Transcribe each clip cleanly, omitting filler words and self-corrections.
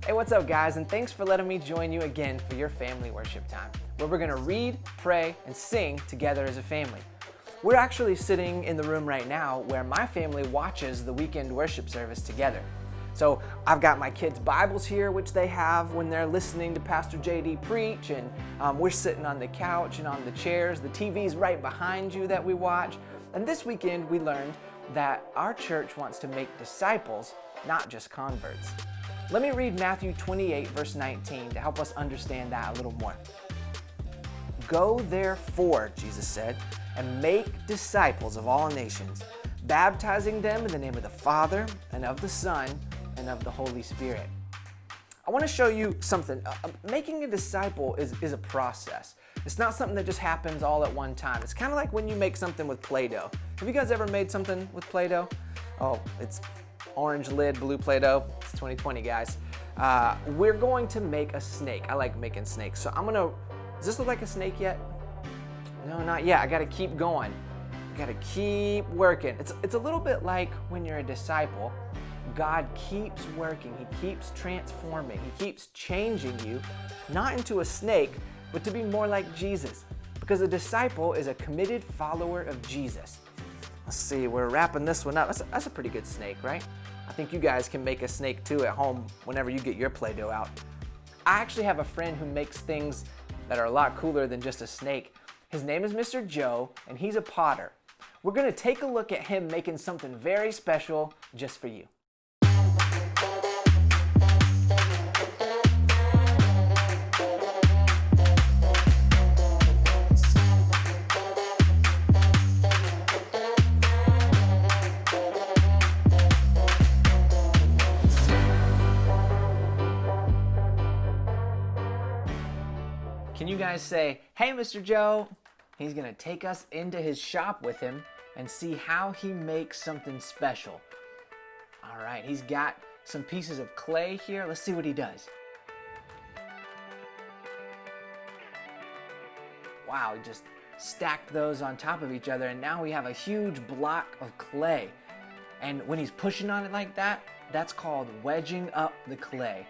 Hey, what's up, guys? And thanks for letting me join you again for your family worship time, where we're going to read, pray, and sing together as a family. We're actually sitting in the room right now where my family watches the weekend worship service together. So I've got my kids' Bibles here, which they have when they're listening to Pastor JD preach, and we're sitting on the couch and on the chairs. The TV's right behind you that we watch. And this weekend we learned that our church wants to make disciples, not just converts. Let me read Matthew 28, verse 19 to help us understand that a little more. Go therefore, Jesus said, and make disciples of all nations, baptizing them in the name of the Father and of the Son and of the Holy Spirit. I want to show you something. Making a disciple is a process. It's not something that just happens all at one time. It's kind of like when you make something with Play-Doh. Have you guys ever made something with Play-Doh? Oh, it's orange lid, blue Play-Doh. It's 2020, guys. We're going to make a snake. I like making snakes. So does this look like a snake yet? No, not yet. I got to keep going. I got to keep working. It's a little bit like when you're a disciple. God keeps working. He keeps transforming. He keeps changing you, not into a snake, but to be more like Jesus. Because a disciple is a committed follower of Jesus. Let's see, we're wrapping this one up. That's a pretty good snake, right? I think you guys can make a snake too at home whenever you get your Play-Doh out. I actually have a friend who makes things that are a lot cooler than just a snake. His name is Mr. Joe, and he's a potter. We're going to take a look at him making something very special just for you. Can you guys say, hey, Mr. Joe? He's going to take us into his shop with him and see how he makes something special. All right, he's got some pieces of clay here. Let's see what he does. Wow, he just stacked those on top of each other, and now we have a huge block of clay. And when he's pushing on it like that, that's called wedging up the clay.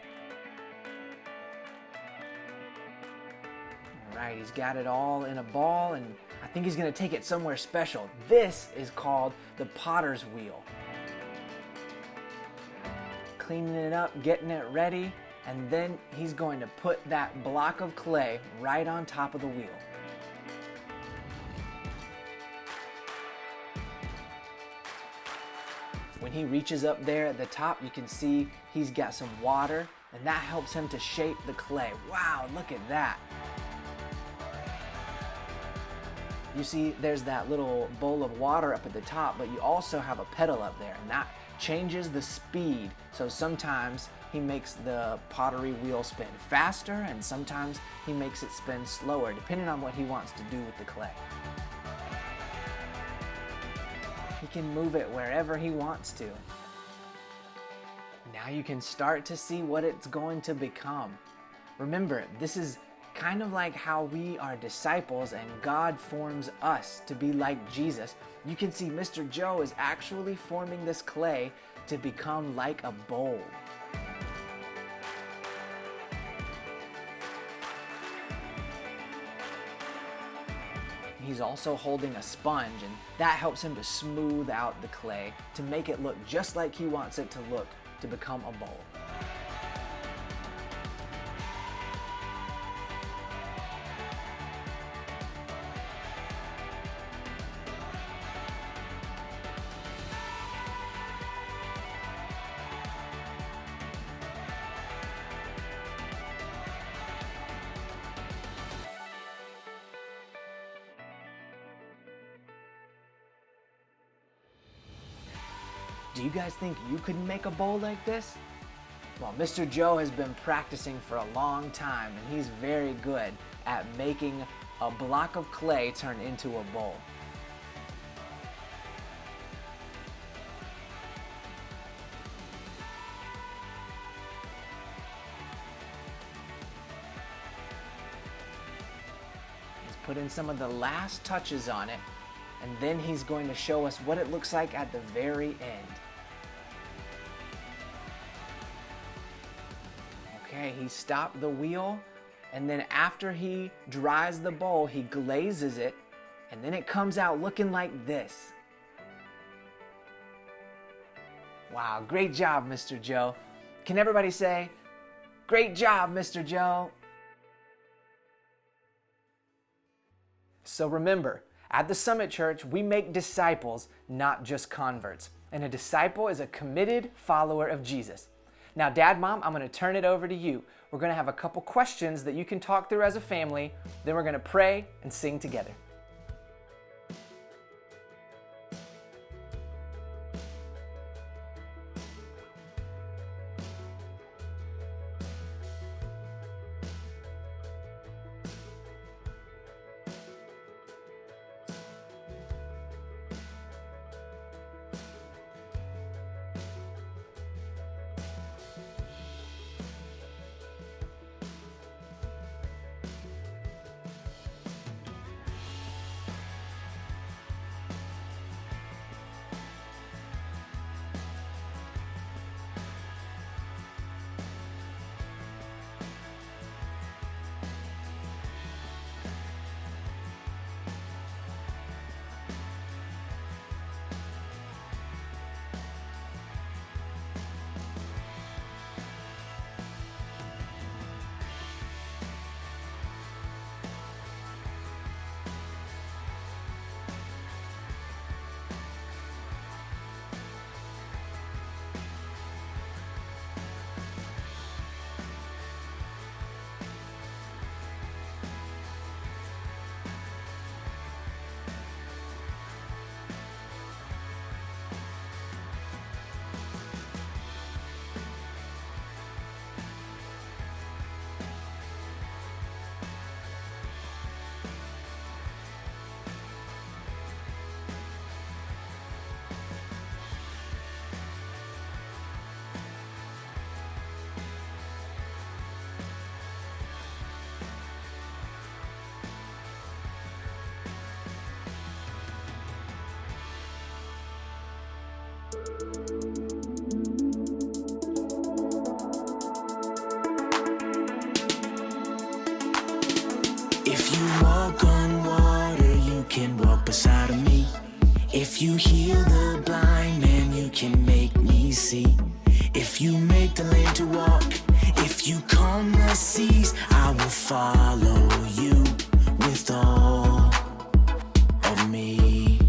Right, he's got it all in a ball, and I think he's going to take it somewhere special. This is called the potter's wheel. Cleaning it up, getting it ready, and then he's going to put that block of clay right on top of the wheel. When he reaches up there at the top, you can see he's got some water, and that helps him to shape the clay. Wow, look at that. You see there's that little bowl of water up at the top, but you also have a pedal up there, and that changes the speed. So sometimes he makes the pottery wheel spin faster, and sometimes he makes it spin slower, depending on what he wants to do with the clay. He can move it wherever he wants to. Now you can start to see what it's going to become. Remember, this is kind of like how we are disciples and God forms us to be like Jesus. You can see Mr. Joe is actually forming this clay to become like a bowl. He's also holding a sponge, and that helps him to smooth out the clay to make it look just like he wants it to look to become a bowl. Do you guys think you could make a bowl like this? Well, Mr. Joe has been practicing for a long time, and he's very good at making a block of clay turn into a bowl. He's put in some of the last touches on it, and then he's going to show us what it looks like at the very end. okay, he stopped the wheel, and then after he dries the bowl, he glazes it, and then it comes out looking like this. Wow, great job, Mr. Joe. Can everybody say, great job, Mr. Joe? So remember, at the Summit Church, we make disciples, not just converts. And a disciple is a committed follower of Jesus. Now, Dad, Mom, I'm going to turn it over to you. We're going to have a couple questions that you can talk through as a family. Then we're going to pray and sing together. If you walk on water, you can walk beside of me. If you heal the blind man, you can make me see. If you make the lame to walk, if you calm the seas, I will follow you with all of me.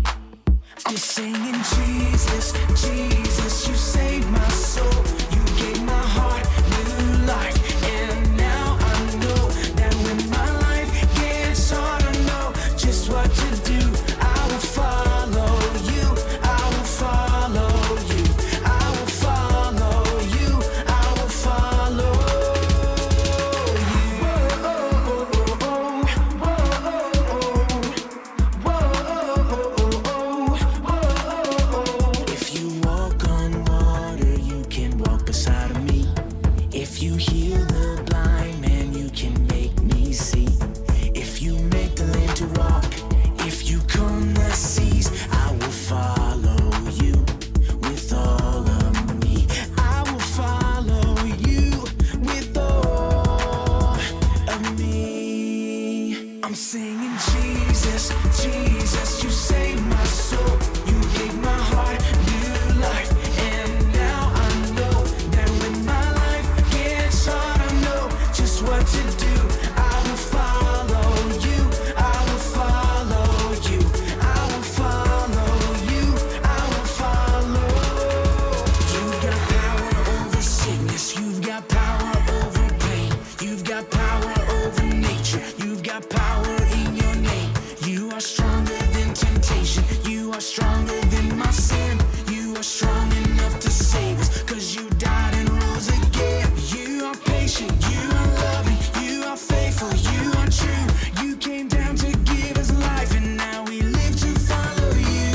I'm singing Jesus, Jesus, you saved my soul. You gave my heart new life. And now I know that when my life gets hard, I know just what to do. I will follow you. I will follow you. I will follow you. I will follow you. If you walk on water, you can walk beside of me. If you heal the blind man, you can make me see. If you make the lame to walk, if you calm the seas, I will follow you with all of me. I will follow you with all of me. I'm singing Jesus, Jesus, you saved my soul. You gave my heart new life. And now I know that when my life gets hard, I know just what to do. I will follow you. I will follow you. I will follow you. I will follow. You've got power over sickness. You've got power over pain. You've got power over nature. You've got power in your name. You are stronger than temptation. You are stronger than my sin. You are strong enough to save us, 'cause you died and rose again. You are patient, you are loving, you are faithful, you are true. You came down to give us life, and now we live to follow you.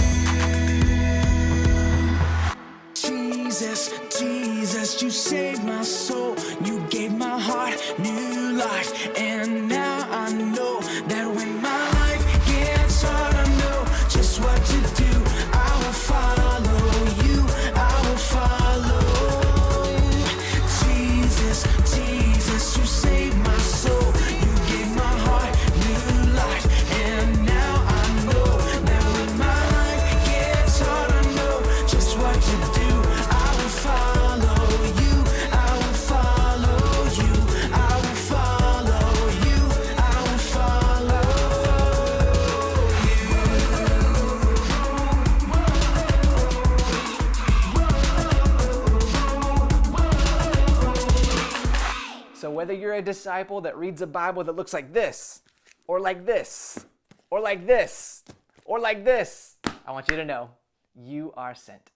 Jesus, Jesus, you saved my soul. You gave my heart new life. And now I know that when my life gets hard, I know just what to do. I will follow you. I will follow. Jesus, Jesus, So whether you're a disciple that reads a Bible that looks like this, or like this, or like this, or like this, I want you to know you are sent.